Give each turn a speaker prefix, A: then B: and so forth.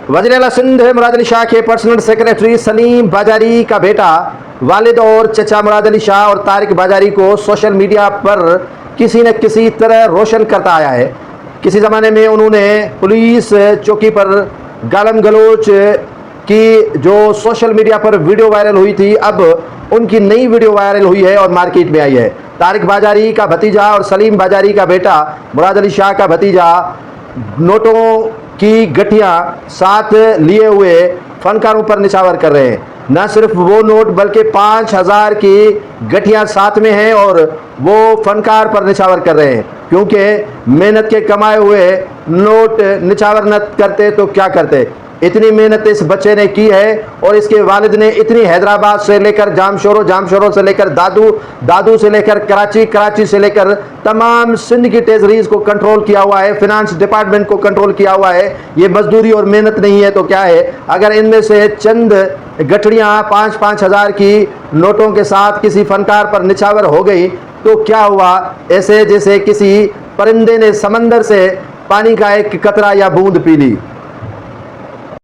A: वज़ीर आला सिंध मुराद अली शाह के पर्सनल सेक्रेटरी सलीम बाजारी का बेटा वालिद और चचा मुराद अली शाह और तारिक बाजारी को सोशल मीडिया पर किसी न किसी तरह रोशन करता आया है। किसी ज़माने में उन्होंने पुलिस चौकी पर गालम गलोच की जो सोशल मीडिया पर वीडियो वायरल हुई थी, अब उनकी नई वीडियो वायरल हुई है और मार्केट में आई है। तारिक बाजारी का भतीजा और सलीम बाजारी का बेटा मुराद अली शाह का भतीजा नोटों की गठियाँ साथ लिए हुए फनकारों पर निछावर कर रहे हैं। न सिर्फ वो नोट बल्कि 5000 की गठियाँ साथ में हैं और वो फनकार पर निछावर कर रहे हैं, क्योंकि मेहनत के कमाए हुए नोट निछावर न करते तो क्या करते। इतनी मेहनत इस बच्चे ने की है और इसके वालिद ने इतनी हैदराबाद से लेकर जामशोरों से लेकर दादू से लेकर कराची से लेकर तमाम सिंध की ट्रेजरीज को कंट्रोल किया हुआ है, फिनांस डिपार्टमेंट को कंट्रोल किया हुआ है। ये मजदूरी और मेहनत नहीं है तो क्या है। अगर इनमें से चंद गठड़ियाँ 5-5 हज़ार की नोटों के साथ किसी फनकार पर निछावर हो गई तो क्या हुआ। ऐसे जैसे किसी परिंदे ने समंदर से पानी का एक कतरा या बूंद पी ली।